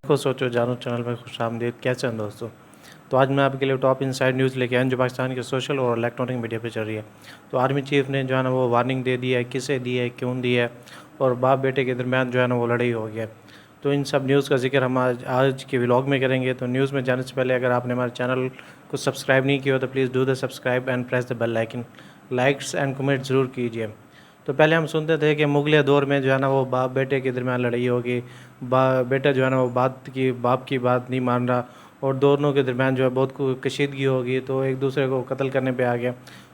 کو سوچو جانو چینل میں خوش آمدید. کیسے ہیں دوستوں؟ تو آج میں آپ کے لیے ٹاپ انسائڈ نیوز لے کے آیا جو پاکستان کے سوشل اور الیکٹرانک میڈیا پہ چل رہی ہے. تو آرمی چیف نے جو ہے نا وہ وارننگ دے دی ہے. کسے دی ہے, کیوں دی ہے, اور باپ بیٹے کے درمیان جو ہے نا وہ لڑائی ہو گیا. تو ان سب نیوز کا ذکر ہم آج کے ولاگ میں کریں گے. تو نیوز میں جانے سے پہلے اگر آپ نے ہمارے چینل کو سبسکرائب نہیں کیا ہو تو please do the subscribe and press the bell icon. Likes and comment ضرور کیجیے. تو پہلے ہم سنتے تھے کہ مغلیہ دور میں جو ہے نا وہ باپ بیٹے کے درمیان لڑائی ہوگی. بیٹا جو ہے نا وہ باپ کی بات نہیں مان رہا اور دونوں کے درمیان جو ہے بہت کشیدگی ہوگی, تو ایک دوسرے کو قتل کرنے پہ آ گیا.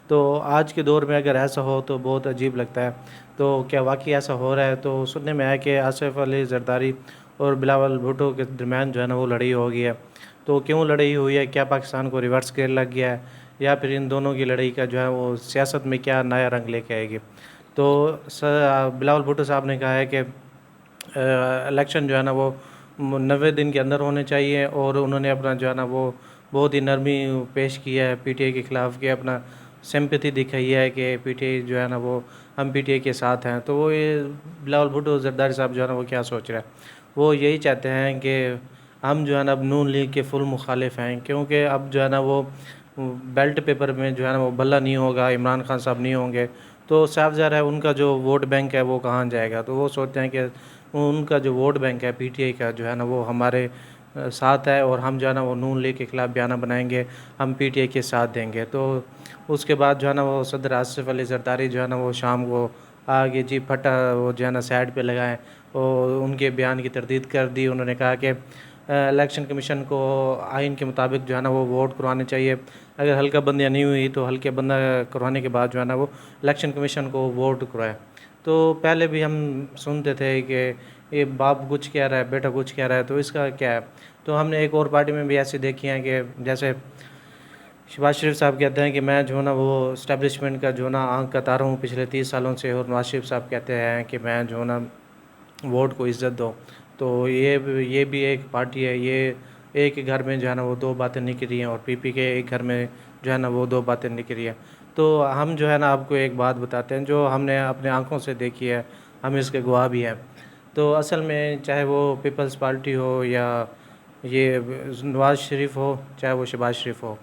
تو آج کے دور میں اگر ایسا ہو تو بہت عجیب لگتا ہے. تو کیا واقعی ایسا ہو رہا ہے؟ تو سننے میں آیا کہ آصف علی زرداری اور بلاول بھٹو کے درمیان جو ہے نا وہ لڑائی ہو گئی ہے. تو کیوں لڑائی ہوئی ہے؟ کیا پاکستان کو ریورس گیئر لگ گیا ہے, یا پھر ان دونوں کی لڑائی کا جو ہے وہ سیاست میں کیا نیا رنگ لے کے آئے گی؟ تو بلاول بھٹو صاحب نے کہا ہے کہ الیکشن جو ہے نا وہ 90 دن کے اندر ہونے چاہیے, اور انہوں نے اپنا جو ہے نا وہ بہت ہی نرمی پیش کیا ہے پی ٹی آئی کے خلاف, کہ اپنا سمپیتھی دکھائی ہے کہ پی ٹی آئی جو ہے نا وہ ہم پی ٹی آئی کے ساتھ ہیں. تو وہ یہ بلاول بھٹو زرداری صاحب جو ہے نا وہ کیا سوچ رہے ہیں؟ وہ یہی چاہتے ہیں کہ ہم جو ہے نا اب نون لیگ کے فل مخالف ہیں, کیونکہ اب جو ہے نا وہ بیلٹ پیپر میں جو ہے نا وہ بلہ نہیں ہوگا, عمران خان صاحب نہیں ہوں گے, تو صاف ظاہر ہے ان کا جو ووٹ بینک ہے وہ کہاں جائے گا. تو وہ سوچتے ہیں کہ ان کا جو ووٹ بینک ہے پی ٹی آئی کا جو ہے نا وہ ہمارے ساتھ ہے, اور ہم جو ہے نا وہ نون لیگ کے خلاف بیانہ بنائیں گے, ہم پی ٹی آئی کے ساتھ دیں گے. تو اس کے بعد جو ہے نا وہ صدر آصف علی زرداری جو ہے نا وہ شام کو آگے جی پھٹا وہ جو ہے نا سائڈ پہ لگائیں, اور ان کے بیان کی تردید کر دی. انہوں نے کہا کہ الیکشن کمیشن کو آئین کے مطابق جو ہے نا وہ ووٹ کروانے چاہیے. اگر حلقہ بندیاں نہیں ہوئی تو حلقہ بندہ کروانے کے بعد جو ہے نا وہ الیکشن کمیشن کو ووٹ کروائے. تو پہلے بھی ہم سنتے تھے کہ یہ باپ کچھ کہہ رہا ہے, بیٹا کچھ کہہ رہا ہے, تو اس کا کیا ہے؟ تو ہم نے ایک اور پارٹی میں بھی ایسے دیکھی ہیں کہ جیسے شہباز شریف صاحب کہتے ہیں کہ میں جو ہے نا وہ اسٹیبلشمنٹ کا جو ہے نا آنکھ کتا رہا ہوں پچھلے 30 سالوں سے, اور نواز شریف صاحب کہتے ہیں کہ میں جو ہے نا ووٹ کو عزت دو. تو یہ بھی ایک پارٹی ہے. یہ ایک گھر میں جو ہے نا وہ دو باتیں نکلی ہیں, اور پی پی کے ایک گھر میں جو ہے نا وہ دو باتیں نکلی ہیں. تو ہم جو ہے نا آپ کو ایک بات بتاتے ہیں جو ہم نے اپنے آنکھوں سے دیکھی ہے, ہم اس کے گواہ بھی ہیں. تو اصل میں چاہے وہ پیپلز پارٹی ہو, یا یہ نواز شریف ہو, چاہے وہ شہباز شریف ہو,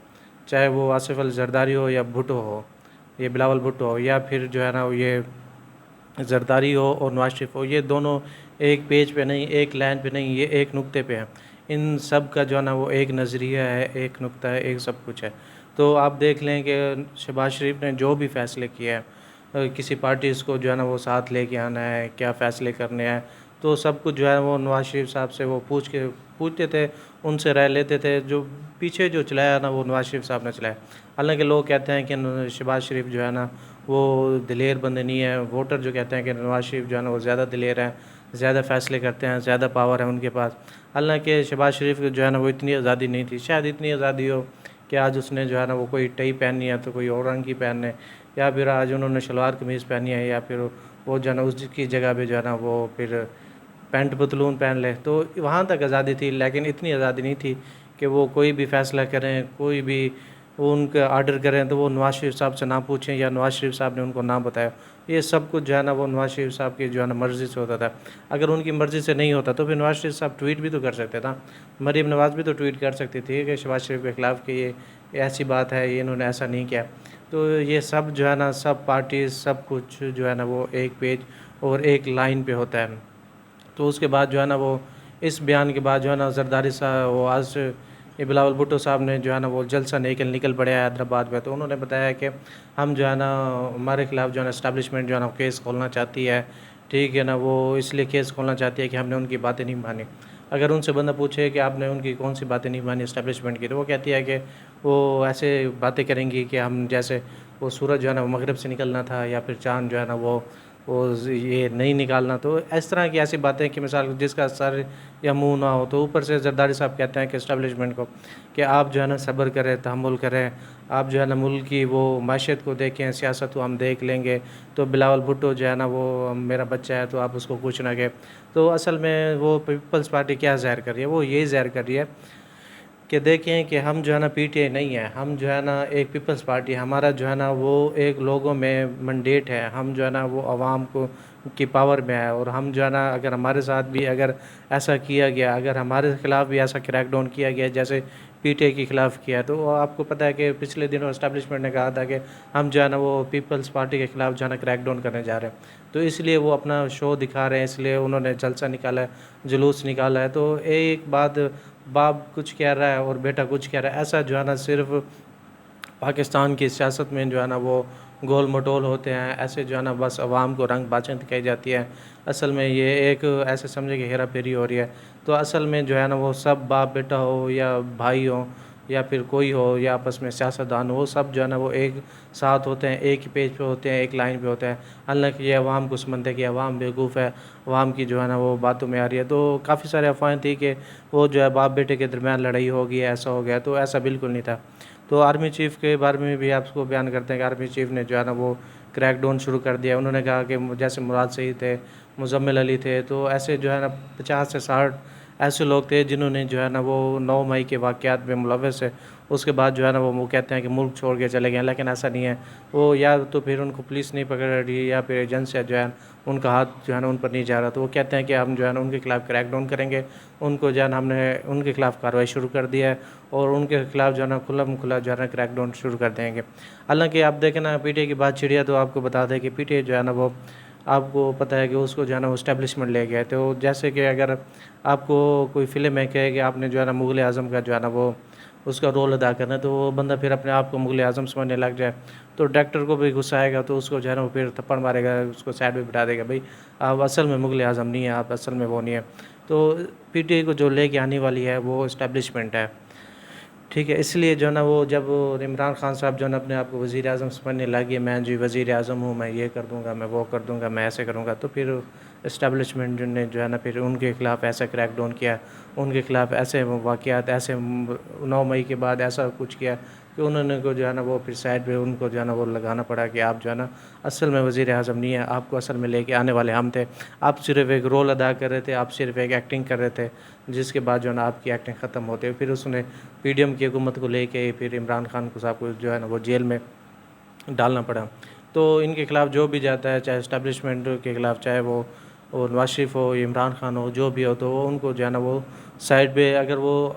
چاہے وہ آصف علی زرداری ہو یا بھٹو ہو, یہ بلاول بھٹو ہو, یا پھر جو ہے نا یہ زرداری ہو اور نواز شریف ہو, یہ دونوں ایک پیج پہ نہیں, ایک لائن پہ نہیں, یہ ایک نقطے پہ ہیں. ان سب کا جو ہے نا وہ ایک نظریہ ہے, ایک نقطہ ہے, ایک سب کچھ ہے. تو آپ دیکھ لیں کہ شہباز شریف نے جو بھی فیصلے کیے ہیں, کسی پارٹیز کو جو ہے نا وہ ساتھ لے کے آنا ہے, کیا فیصلے کرنے ہیں, تو سب کچھ جو ہے وہ نواز شریف صاحب سے وہ پوچھتے تھے, ان سے رائے لیتے تھے. جو پیچھے جو چلایا نا وہ نواز شریف صاحب نے چلایا. حالانکہ لوگ کہتے ہیں کہ شہباز شریف جو ہے نا وہ دلیر بندے نہیں ہے. ووٹر جو کہتے ہیں کہ نواز شریف جو ہے نا وہ زیادہ دلیر ہیں, زیادہ فیصلے کرتے ہیں, زیادہ پاور ہے ان کے پاس. حالانکہ شہباز شریف جو ہے نا وہ اتنی آزادی نہیں تھی. شاید اتنی آزادی ہو کہ آج اس نے جو ہے نا وہ کوئی ٹئی پہننی ہے تو کوئی اور رنگ کی پہننے, یا پھر آج انہوں نے شلوار قمیض پہنی ہے, یا پھر وہ جو ہے نا اس کی جگہ پہ جو ہے نا وہ پھر پینٹ پتلون پہن لے. تو وہاں تک آزادی تھی, لیکن اتنی آزادی نہیں تھی کہ وہ کوئی بھی فیصلہ کریں, کوئی بھی وہ ان کا آرڈر کریں تو وہ نواز شریف صاحب سے نہ پوچھیں, یا نواز شریف صاحب نے ان کو نہ بتایا. یہ سب کچھ جو ہے نا وہ نواز شریف صاحب کی جو ہے نا مرضی سے ہوتا تھا. اگر ان کی مرضی سے نہیں ہوتا تو پھر نواز شریف صاحب ٹویٹ بھی تو کر سکتے تھا. مریم نواز بھی تو ٹویٹ کر سکتی تھی کہ شہباز شریف کے خلاف کہ یہ ایسی بات ہے, یہ انہوں نے ایسا نہیں کیا. تو یہ سب جو ہے نا سب پارٹیز سب کچھ جو ہے نا وہ ایک پیج اور ایک لائن پہ ہوتا ہے. تو اس کے بعد جو ہے نا وہ اس بیان کے بعد جو ہے نا زرداری صاحب وہ آج یہ بلاول بھٹو صاحب نے جو ہے نا وہ جلسہ نکل پڑے ہیں حیدرآباد میں. تو انہوں نے بتایا کہ ہم جو ہے نا ہمارے خلاف جو ہے نا اسٹیبلشمنٹ جو ہے نا کیس کھولنا چاہتی ہے, ٹھیک ہے نا, وہ اس لیے کیس کھولنا چاہتی ہے کہ ہم نے ان کی باتیں نہیں مانی. اگر ان سے بندہ پوچھے کہ آپ نے ان کی کون سی باتیں نہیں مانی اسٹیبلشمنٹ کی, تو وہ کہتی ہے کہ وہ ایسے باتیں کریں گی کہ ہم جیسے وہ سورج جو ہے نا وہ مغرب سے نکلنا تھا, یا پھر چاند جو ہے نا وہ یہ نہیں نکالنا. تو اس طرح کی ایسی باتیں کہ مثال جس کا سر یا منہ نہ ہو. تو اوپر سے زرداری صاحب کہتے ہیں کہ اسٹیبلشمنٹ کو کہ آپ جو ہے نا صبر کریں, تحمل کریں, آپ جو ہے نا ملک کی وہ معیشت کو دیکھیں, سیاست کو ہم دیکھ لیں گے. تو بلاول بھٹو جو ہے نا وہ میرا بچہ ہے تو آپ اس کو کچھ نہ کہیں. تو اصل میں وہ پیپلز پارٹی کیا ظاہر کر رہی ہے؟ وہ یہی ظاہر کر رہی ہے کہ دیکھیں کہ ہم جو ہے نا پی ٹی آئی نہیں ہے, ہم جو ہے نا ایک پیپلز پارٹی, ہمارا جو ہے نا وہ ایک لوگوں میں منڈیٹ ہے. ہم جو ہے نا وہ عوام کو کی پاور میں ہے، اور ہم جو ہے نا اگر ہمارے ساتھ بھی اگر ایسا کیا گیا، اگر ہمارے خلاف بھی ایسا کریک ڈاؤن کیا گیا جیسے پی ٹی آئی کے خلاف کیا، تو آپ کو پتہ ہے کہ پچھلے دنوں اسٹیبلشمنٹ نے کہا تھا کہ ہم جو ہے نا وہ پیپلز پارٹی کے خلاف جو ہے نا کریک ڈاؤن کرنے جا رہے ہیں، تو اس لیے وہ اپنا شو دکھا رہے ہیں، اس لیے انہوں نے جلسہ نکالا ہے، جلوس نکالا ہے۔ تو ایک بات باپ کچھ کہہ رہا ہے اور بیٹا کچھ کہہ رہا ہے، ایسا جو ہے نا صرف پاکستان کی سیاست میں جو ہے نا وہ گول مٹول ہوتے ہیں، ایسے جو ہے نا بس عوام کو رنگ باتیں دکھائی جاتی ہے، اصل میں یہ ایک ایسے سمجھے کہ ہیرا پھیری ہو رہی ہے۔ تو اصل میں جو ہے نا وہ سب باپ بیٹا ہو یا بھائی ہو یا پھر کوئی ہو یا آپس میں سیاستدان ہو، وہ سب جو ہے نا وہ ایک ساتھ ہوتے ہیں، ایک ہی پیج پہ ہوتے ہیں، ایک لائن پہ ہوتے ہیں، حالانکہ یہ عوام کو سمجھتے ہیں کہ عوام بیوقوف ہے، عوام کی جو ہے نا وہ باتوں میں آ رہی ہے۔ تو کافی سارے افواہیں تھی کہ وہ جو ہے باپ بیٹے کے درمیان لڑائی ہو گئی ہے، ایسا ہو گیا، تو ایسا بالکل نہیں تھا۔ تو آرمی چیف کے بارے میں بھی آپ کو بیان کرتے ہیں کہ آرمی چیف نے جو ہے نا وہ کریک ڈاؤن شروع کر دیا۔ انہوں نے کہا کہ جیسے مراد سعید تھے، مزمل علی تھے، تو ایسے جو ہے نا 50 سے 60 ایسے لوگ تھے جنہوں نے جو ہے نا وہ 9 مئی کے واقعات میں ملوث ہے۔ اس کے بعد جو ہے نا وہ کہتے ہیں کہ ملک چھوڑ کے چلے گئے، لیکن ایسا نہیں ہے۔ وہ یا تو پھر ان کو پولیس نہیں پکڑ رہی یا پھر ایجنسیاں جو ہے ان کا ہاتھ جو ہے نا ان پر نہیں جا رہا، تو وہ کہتے ہیں کہ ہم جو ہے نا ان کے خلاف کریک ڈاؤن کریں گے، ان کو جو ہے نا ہم نے ان کے خلاف کارروائی شروع کر دی ہے اور ان کے خلاف جو ہے نا کھلا جو ہے نا کریک ڈاؤن شروع کر دیں گے۔ حالانکہ آپ دیکھیں نا پی ٹی آئی کی بات چھڑی ہے، تو آپ کو بتا دیں کہ پی ٹی آئی جو ہے نا وہ آپ کو پتہ ہے کہ اس کو جو ہے نا وہ اسٹیبلشمنٹ لے گئے، تو جیسے کہ اگر آپ کو کوئی فلم میں کہے کہ آپ نے جو ہے نا مغل اعظم کا جو ہے نا وہ اس کا رول ادا کرنا ہے، تو وہ بندہ پھر اپنے آپ کو مغل اعظم سمجھنے لگ جائے، تو ڈائریکٹر کو بھی غصہ آئے گا، تو اس کو جو ہے نا وہ پھر تھپڑ مارے گا، اس کو سائڈ پہ بٹھا دے گا، بھائی آپ اصل میں مغل اعظم نہیں ہیں، آپ اصل میں وہ نہیں ہیں۔ تو پی ٹی آئی کو جو لے کے آنے والی ہے وہ اسٹیبلشمنٹ ہے، ٹھیک ہے۔ اس لیے جو ہے نا وہ جب عمران خان صاحب جو ہے نا اپنے آپ کو وزیر اعظم سمجھنے لگے، میں جی وزیر اعظم ہوں، میں یہ کر دوں گا، میں وہ کر دوں گا، میں ایسے کروں گا، تو پھر اسٹیبلشمنٹ نے جو ہے نا پھر ان کے خلاف ایسا کریک ڈاؤن کیا، ان کے خلاف ایسے واقعات، ایسے 9 مئی کے بعد ایسا کچھ کیا کہ انہوں نے کو جو ہے نا وہ پھر سائڈ پہ ان کو جو ہے نا وہ لگانا پڑا کہ آپ جو ہے نا اصل میں وزیر اعظم نہیں ہیں، آپ کو اصل میں لے کے آنے والے ہم تھے، آپ صرف ایک رول ادا کر رہے تھے، آپ صرف ایک ایکٹنگ کر رہے تھے، جس کے بعد جو ہے نا آپ کی ایکٹنگ ختم ہوتی ہے۔ پھر اس نے پی ڈی ایم کی حکومت کو لے کے پھر عمران خان کو صاحب کو جو ہے نا وہ جیل میں ڈالنا پڑا۔ تو ان کے خلاف جو بھی جاتا ہے، چاہے اسٹیبلشمنٹ کے خلاف، چاہے وہ نواز شریف ہو، عمران خان ہو، جو بھی ہو، تو وہ ان کو جو ہے نا وہ سائڈ پہ اگر وہ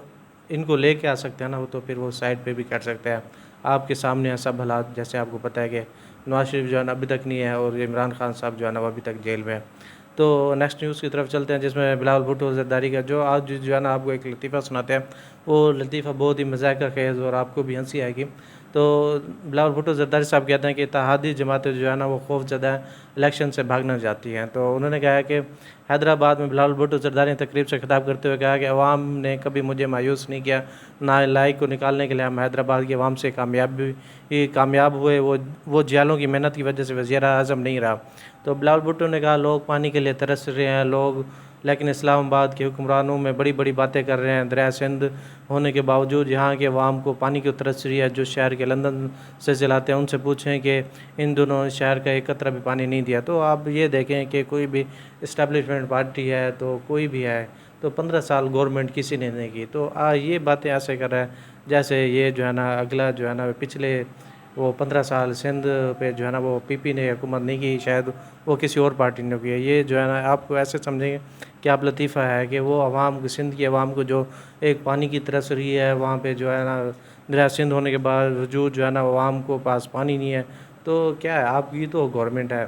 ان کو لے کے آ سکتے ہیں نا، تو پھر وہ سائڈ پہ بھی کر سکتے ہیں۔ آپ کے سامنے ہے سب حالات، جیسے آپ کو پتہ ہے کہ نواز شریف جو ہے نا ابھی تک نہیں ہے اور عمران خان صاحب جو ہے نا وہ ابھی تک جیل میں ہے۔ تو نیکسٹ نیوز کی طرف چلتے ہیں، جس میں بلاول بھٹو زرداری کا جو آج جو ہے نا آپ کو ایک لطیفہ سناتے ہیں۔ وہ لطیفہ بہت ہی مذاق خیز اور آپ کو بھی ہنسی آئے گی۔ تو بلاول بھٹو زرداری صاحب کہتے ہیں کہ اتحادی جماعتیں جو ہے نا وہ خوف زدہ ہیں، الیکشن سے بھاگنا چاہتی ہیں۔ تو انہوں نے کہا ہے کہ حیدرآباد میں بلاول بھٹو زرداری نے تقریب سے خطاب کرتے ہوئے کہا کہ عوام نے کبھی مجھے مایوس نہیں کیا، نالائق کو نکالنے کے لیے ہم حیدرآباد کی عوام سے کامیاب ہوئے، وہ جیالوں کی محنت کی وجہ سے وزیر اعظم نہیں رہا۔ تو بلاول بھٹو نے کہا لوگ پانی کے لیے ترس رہے ہیں لوگ، لیکن اسلام آباد کے حکمرانوں میں بڑی بڑی باتیں کر رہے ہیں، دریائے سندھ ہونے کے باوجود یہاں کے عوام کو پانی کی ترس رہی ہے۔ جو شہر کے لندن سے چلاتے ہیں ان سے پوچھیں کہ ان دونوں شہر کا ایک قطرہ بھی پانی نہیں دیا۔ تو آپ یہ دیکھیں کہ کوئی بھی اسٹیبلشمنٹ پارٹی ہے تو کوئی بھی ہے، تو 15 سال گورنمنٹ کسی نے نہیں کی، تو یہ باتیں ایسے کر رہا ہے جیسے یہ جو ہے نا اگلا جو ہے نا پچھلے وہ 15 سال سندھ پہ جو ہے نا وہ پی پی نے حکومت نہیں کی، شاید وہ کسی اور پارٹی نے کی ہے۔ یہ جو ہے نا آپ کو ایسے سمجھیں گے کہ آپ لطیفہ ہے کہ وہ عوام سندھ کی عوام کو جو ایک پانی کی ترس رہی ہے، وہاں پہ جو ہے نا دریا سندھ ہونے کے باوجود جو ہے نا عوام کو پاس پانی نہیں ہے، تو کیا ہے آپ کی تو گورنمنٹ ہے،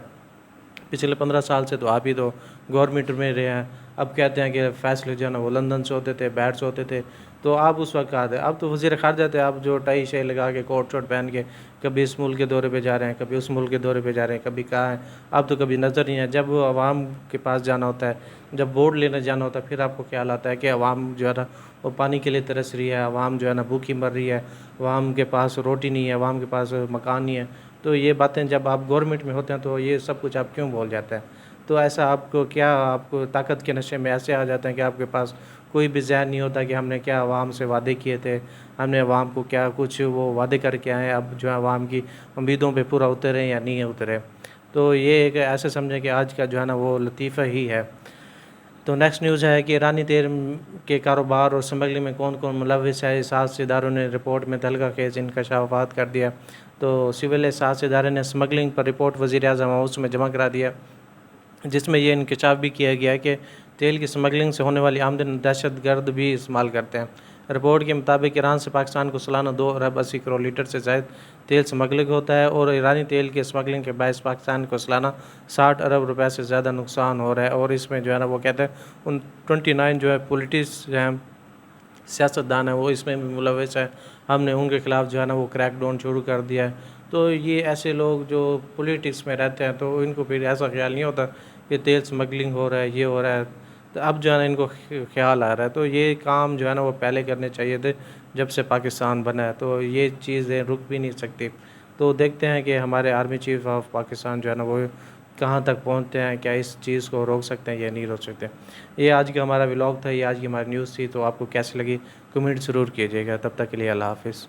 پچھلے 15 سال سے تو آپ ہی تو گورنمنٹ میں رہے ہیں۔ اب کہتے ہیں کہ فیصلے جو ہے نا وہ لندن سے ہوتے تھے، بیٹھ سے ہوتے تھے، تو آپ اس وقت کہا تھے، اب تو وزیر خارجہ تھے، آپ جو ٹائی شائی لگا کے کوٹ شوٹ پہن کے کبھی اس ملک کے دورے پہ جا رہے ہیں، کبھی اس ملک کے دورے پہ جا رہے ہیں، کبھی کہاں ہیں، اب تو کبھی نظر نہیں ہے۔ جب عوام کے پاس جانا ہوتا ہے، جب ووٹ لینے جانا ہوتا ہے، پھر آپ کو خیال آتا ہے کہ عوام جو ہے نا وہ پانی کے لیے ترس رہی ہے، عوام جو ہے نا بھوکی مر رہی ہے، عوام کے پاس روٹی نہیں ہے، عوام کے پاس مکان نہیں ہے۔ تو یہ باتیں جب آپ گورنمنٹ میں ہوتے ہیں تو یہ سب کچھ آپ کیوں بول جاتے ہیں؟ تو ایسا آپ کو کیا، آپ کو طاقت کے نشے میں ایسے آ جاتے ہیں کہ آپ کے پاس کوئی بھی ذہن نہیں ہوتا کہ ہم نے کیا عوام سے وعدے کیے تھے، ہم نے عوام کو کیا کچھ وہ وعدے کر کے آئے ہیں، اب جو ہے عوام کی امیدوں پہ پورا اترے یا نہیں اترے۔ تو یہ ایک ایسے سمجھیں کہ آج کا جو ہے نا وہ لطیفہ ہی ہے۔ تو نیکسٹ نیوز ہے کہ ایرانی تیل کے کاروبار اور اسمگلنگ میں کون کون ملوث ہے، احساس اداروں نے رپورٹ میں تہلکہ خیز انکشافات کر دیا۔ تو سول احساس ادارے نے اسمگلنگ پر رپورٹ وزیر اعظم ہاؤس میں جمع کرا دیا۔ جس میں یہ انکشاف بھی کیا گیا ہے کہ تیل کی اسمگلنگ سے ہونے والی آمدن دہشت گرد بھی استعمال کرتے ہیں۔ رپورٹ کے مطابق ایران سے پاکستان کو سالانہ 2 ارب 80 کروڑ لیٹر سے زائد تیل اسمگلنگ ہوتا ہے، اور ایرانی تیل کی اسمگلنگ کے باعث پاکستان کو سالانہ 60 ارب روپے سے زیادہ نقصان ہو رہا ہے۔ اور اس میں جو ہے نا وہ کہتے ہیں ان 29 جو ہے پولیٹکس جو ہیں سیاستدان ہیں وہ اس میں بھی ملوث ہے، ہم نے ان کے خلاف جو ہے نا وہ کریک ڈاؤن شروع کر دیا ہے۔ تو یہ ایسے لوگ جو پولیٹکس میں رہتے ہیں تو ان کو پھر ایسا خیال نہیں ہوتا کہ تیل اسمگلنگ ہو رہا ہے، یہ ہو رہا ہے، تو اب جو ہے نا ان کو خیال آ رہا ہے۔ تو یہ کام جو ہے نا وہ پہلے کرنے چاہیے تھے جب سے پاکستان بنا ہے، تو یہ چیزیں رک بھی نہیں سکتی۔ تو دیکھتے ہیں کہ ہمارے آرمی چیف آف پاکستان جو ہے نا وہ کہاں تک پہنچتے ہیں، کیا اس چیز کو روک سکتے ہیں یا نہیں روک سکتے۔ یہ آج کا ہمارا ولاگ تھا، یہ آج کی ہماری نیوز تھی، تو آپ کو کیسی لگی کمنٹ ضرور کیجیے گا۔ تب تک کے لیے اللہ حافظ۔